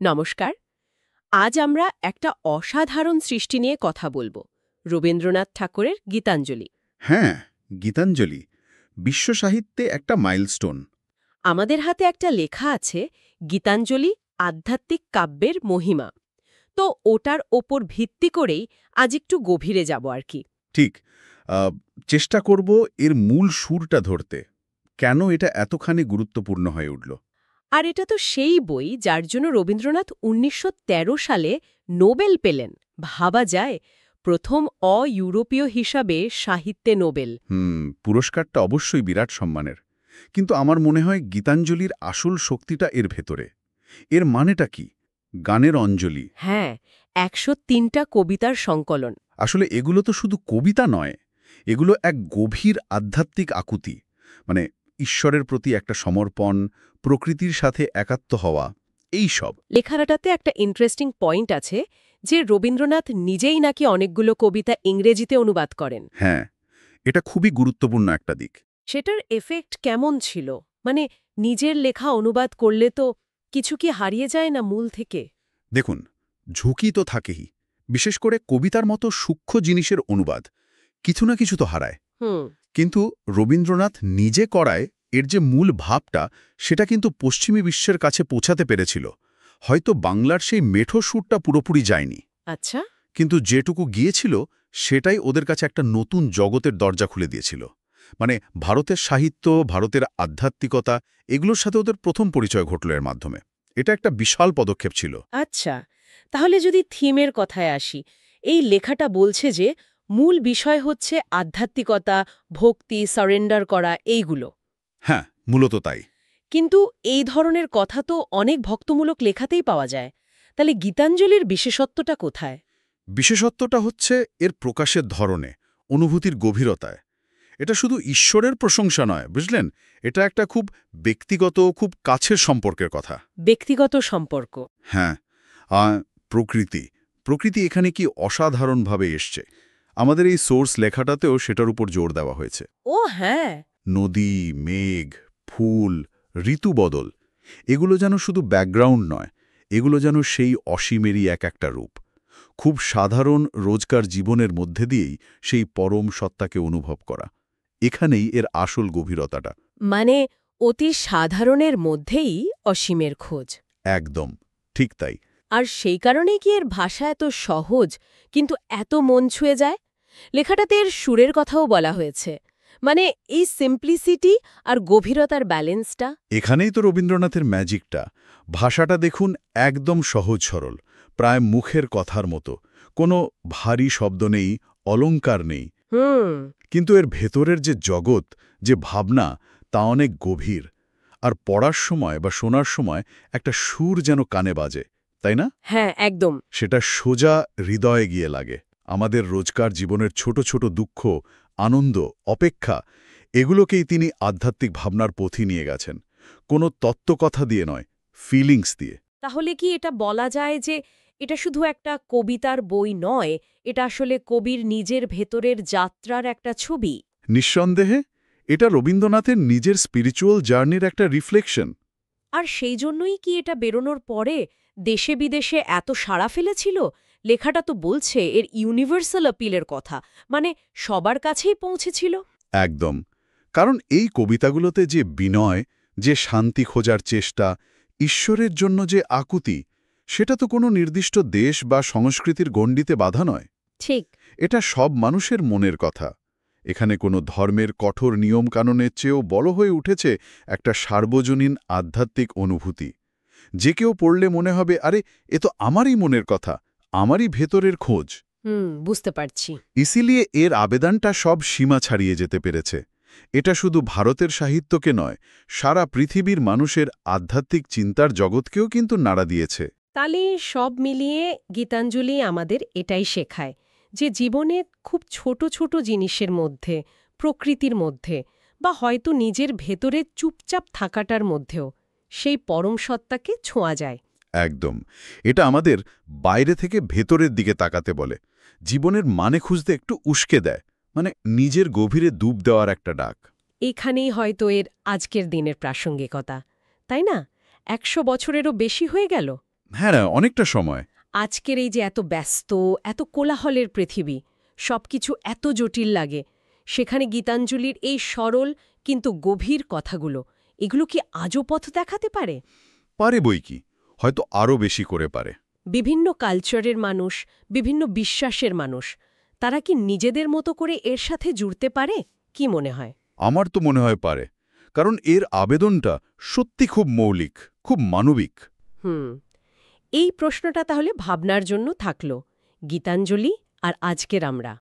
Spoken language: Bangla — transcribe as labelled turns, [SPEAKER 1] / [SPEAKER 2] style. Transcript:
[SPEAKER 1] নমস্কার। আজ আমরা একটা অসাধারণ সৃষ্টি নিয়ে কথা বলবো, রবীন্দ্রনাথ ঠাকুরের গীতাঞ্জলি।
[SPEAKER 2] হ্যাঁ, গীতাঞ্জলি বিশ্ব সাহিত্যে একটা মাইলস্টোন।
[SPEAKER 1] আমাদের হাতে একটা লেখা আছে, গীতাঞ্জলি আধ্যাত্মিক কাব্যের মহিমা। তো ওটার ওপর ভিত্তি করেই আজ একটু গভীরে যাব আর কি।
[SPEAKER 2] ঠিক। চেষ্টা করব এর মূল সুরটা ধরতে। কেন এটা এতখানি গুরুত্বপূর্ণ হয়ে উঠল?
[SPEAKER 1] আর এটা তো সেই বই যার জন্য রবীন্দ্রনাথ ১৯১৩ সালে নোবেল পেলেন। ভাবা যায়, প্রথম অ-ইউরোপীয় হিসাবে সাহিত্যে নোবেল।
[SPEAKER 2] পুরস্কারটা অবশ্যই বিরাট সম্মানের। কিন্তু আমার মনে হয় গীতাঞ্জলির আসল শক্তিটা এর ভেতরে। এর মানেটা কি? গানের অঞ্জলি।
[SPEAKER 1] হ্যাঁ, ১০৩টা কবিতার সংকলন।
[SPEAKER 2] আসলে এগুলো তো শুধু কবিতা নয়, এগুলো এক গভীর আধ্যাত্মিক আকুতি। মানে ঈশ্বরের প্রতি একটা সমর্পণ, প্রকৃতির সাথে একাত্ম হওয়া, এই সব।
[SPEAKER 1] লেখাটাতে একটা ইন্টারেস্টিং পয়েন্ট আছে যে রবীন্দ্রনাথ নিজেই নাকি অনেকগুলো কবিতা ইংরেজিতে অনুবাদ করেন।
[SPEAKER 2] হ্যাঁ, এটা খুবই গুরুত্বপূর্ণ একটা দিক।
[SPEAKER 1] সেটার এফেক্ট কেমন ছিল? মানে নিজের লেখা অনুবাদ করলে তো কিছু কি হারিয়ে যায় না মূল থেকে?
[SPEAKER 2] দেখুন, ঝুঁকি তো থাকেই। বিশেষ করে কবিতার মতো সূক্ষ্ম জিনিসের অনুবাদ কিছু না কিছু তো হারায়।
[SPEAKER 1] হুম।
[SPEAKER 2] কিন্তু রবীন্দ্রনাথ নিজে করায় এর যে মূল ভাবটা, সেটা কিন্তু পশ্চিমী বিশ্বের কাছে পৌঁছাতে পেরেছিল। হয়তো বাংলার সেই মেঠো সুরটা পুরোপুরি যায়নি,
[SPEAKER 1] আচ্ছা।
[SPEAKER 2] কিন্তু যেটুকু গিয়েছিল সেটাই ওদের কাছে একটা নতুন জগতের দরজা খুলে দিয়েছিল। মানে ভারতের সাহিত্য, ভারতের আধ্যাত্মিকতা, এগুলোর সাথে ওদের প্রথম পরিচয় ঘটল এর মাধ্যমে। এটা একটা বিশাল পদক্ষেপ ছিল।
[SPEAKER 1] আচ্ছা, তাহলে যদি থিমের কথায় আসি, এই লেখাটা বলছে যে মূল বিষয় হচ্ছে আধ্যাত্মিকতা, ভক্তি, সারেন্ডার করা, এইগুলো।
[SPEAKER 2] হ্যাঁ, মূলত তাই।
[SPEAKER 1] কিন্তু এই ধরনের কথা তো অনেক ভক্তমূলক লেখাতেই পাওয়া যায়। তাহলে গীতাঞ্জলির বিশেষত্বটা কোথায়?
[SPEAKER 2] বিশেষত্বটা হচ্ছে এর প্রকাশের ধরনে, অনুভূতির গভীরতায়। এটা শুধু ঈশ্বরের প্রশংসা নয়, বুঝলেন? এটা একটা খুব ব্যক্তিগত, খুব কাছের সম্পর্কের কথা।
[SPEAKER 1] ব্যক্তিগত সম্পর্ক।
[SPEAKER 2] হ্যাঁ, আ প্রকৃতি। প্রকৃতি এখানে কি অসাধারণভাবে এসছে। আমাদের এই সোর্স লেখাটাতেও সেটার উপর জোর দেওয়া হয়েছে।
[SPEAKER 1] ও হ্যাঁ।
[SPEAKER 2] নদী, মেঘ, ফুল, ঋতু বদল, এগুলো যেন শুধু ব্যাকগ্রাউন্ড নয়, এগুলো যেন সেই অসীমেরই এক একটা রূপ। খুব সাধারণ রোজকার জীবনের মধ্যে দিয়েই সেই পরম সত্তাকে অনুভব করা। এখানেই এর আসল গভীরতাটা।
[SPEAKER 1] মানে অতি সাধারণের মধ্যেই অসীমের খোঁজ।
[SPEAKER 2] একদম ঠিক তাই।
[SPEAKER 1] আর সেই কারণেই কি এর ভাষা এত সহজ, কিন্তু এত মন ছুঁয়ে যায়? লেখাটাতে এর সুরের কথাও বলা হয়েছে। মানে এই সিম্পলিসিটি আর গভীরতার ব্যালেন্সটা।
[SPEAKER 2] এখানেই তো রবীন্দ্রনাথের ম্যাজিকটা। ভাষাটা দেখুন, একদম সহজ সরল, প্রায় মুখের কথার মতো। কোনো ভারী শব্দ নেই, অলংকার নেই।
[SPEAKER 1] হুম।
[SPEAKER 2] কিন্তু এর ভেতরের যে জগৎ, যে ভাবনা, তা অনেক গভীর। আর পড়ার সময় বা শোনার সময় একটা সুর যেন কানে বাজে, তাই না?
[SPEAKER 1] হ্যাঁ, একদম।
[SPEAKER 2] সেটা সোজা হৃদয়ে গিয়ে লাগে। আমাদের রোজকার জীবনের ছোট ছোট দুঃখ, আনন্দ, অপেক্ষা, এগুলোকেই তিনি আধ্যাত্মিক ভাবনার পথি নিয়ে গেছেন। কোনো তত্ত্বকথা দিয়ে নয়, ফিলিংস দিয়ে।
[SPEAKER 1] তাহলে কি এটা বলা যায় যে এটা শুধু একটা কবিতার বই নয়, এটা আসলে কবির নিজের ভেতরের যাত্রার একটা ছবি?
[SPEAKER 2] নিঃসন্দেহে এটা রবীন্দ্রনাথের নিজের স্পিরিচুয়াল জার্নির একটা রিফ্লেকশন।
[SPEAKER 1] আর সেই জন্যই কি এটা বেরোনোর পরে দেশে বিদেশে এত সাড়া ফেলেছিল? লেখাটা তো বলছে এর ইউনিভার্সাল আপিলের কথা, মানে সবার কাছেই পৌঁছেছিল।
[SPEAKER 2] একদম। কারণ এই কবিতাগুলোতে যে বিনয়, যে শান্তি খোঁজার চেষ্টা, ঈশ্বরের জন্য যে আকুতি, সেটা তো কোনো নির্দিষ্ট দেশ বা সংস্কৃতির গণ্ডিতে বাধা নয়।
[SPEAKER 1] ঠিক।
[SPEAKER 2] এটা সব মানুষের মনের কথা। এখানে কোনো ধর্মের কঠোর নিয়মকানুনের চেয়েও বড় হয়ে উঠেছে একটা সার্বজনীন আধ্যাত্মিক অনুভূতি। যে কেউ পড়লে মনে হবে, আরে এ তো আমারই মনের কথা, আমারই ভেতরের খোঁজ।
[SPEAKER 1] বুঝতে পারছি।
[SPEAKER 2] ইসিলিয়ে এর আবেদনটা সব সীমা ছাড়িয়ে যেতে পেরেছে। এটা শুধু ভারতের সাহিত্যকে নয়, সারা পৃথিবীর মানুষের আধ্যাত্মিক চিন্তার জগৎকেও কিন্তু নাড়া দিয়েছে।
[SPEAKER 1] তাহলে সব মিলিয়ে গীতাঞ্জলি আমাদের এটাই শেখায় যে জীবনে খুব ছোট ছোট জিনিসের মধ্যে, প্রকৃতির মধ্যে, বা হয়তো নিজের ভেতরে চুপচাপ থাকাটার মধ্যেও সেই পরম সত্তাকে ছোঁয়া যায়।
[SPEAKER 2] একদম। এটা আমাদের বাইরে থেকে ভেতরের দিকে তাকাতে বলে, জীবনের মানে খুঁজতে একটু উস্কে দেয়, মানে নিজের গভীরে ডুব দেওয়ার একটা ডাক।
[SPEAKER 1] এখানেই হয়তো এর আজকের দিনের প্রাসঙ্গিকতা, তাই না? ১০০ বছরেরও বেশি হয়ে গেল।
[SPEAKER 2] হ্যাঁ না, অনেকটা সময়।
[SPEAKER 1] আজকের এই যে এত ব্যস্ত, এত কোলাহলের পৃথিবী, সবকিছু এত জটিল লাগে, সেখানে গীতাঞ্জলির এই সরল কিন্তু গভীর কথাগুলো, এগুলো কি আজও পথ দেখাতে পারে?
[SPEAKER 2] পারে বই কি, হয়তো আরও বেশি করে পারে।
[SPEAKER 1] বিভিন্ন কালচারের মানুষ, বিভিন্ন বিশ্বাসের মানুষ, তারা কি নিজেদের মতো করে এর সাথে জুড়তে পারে? কি মনে হয়?
[SPEAKER 2] আমার তো মনে হয় পারে, কারণ এর আবেদনটা সত্যি খুব মৌলিক, খুব মানবিক।
[SPEAKER 1] হুম, এই প্রশ্নটা তাহলে ভাবনার জন্য থাকল। গীতাঞ্জলি আর আজকের আমরা।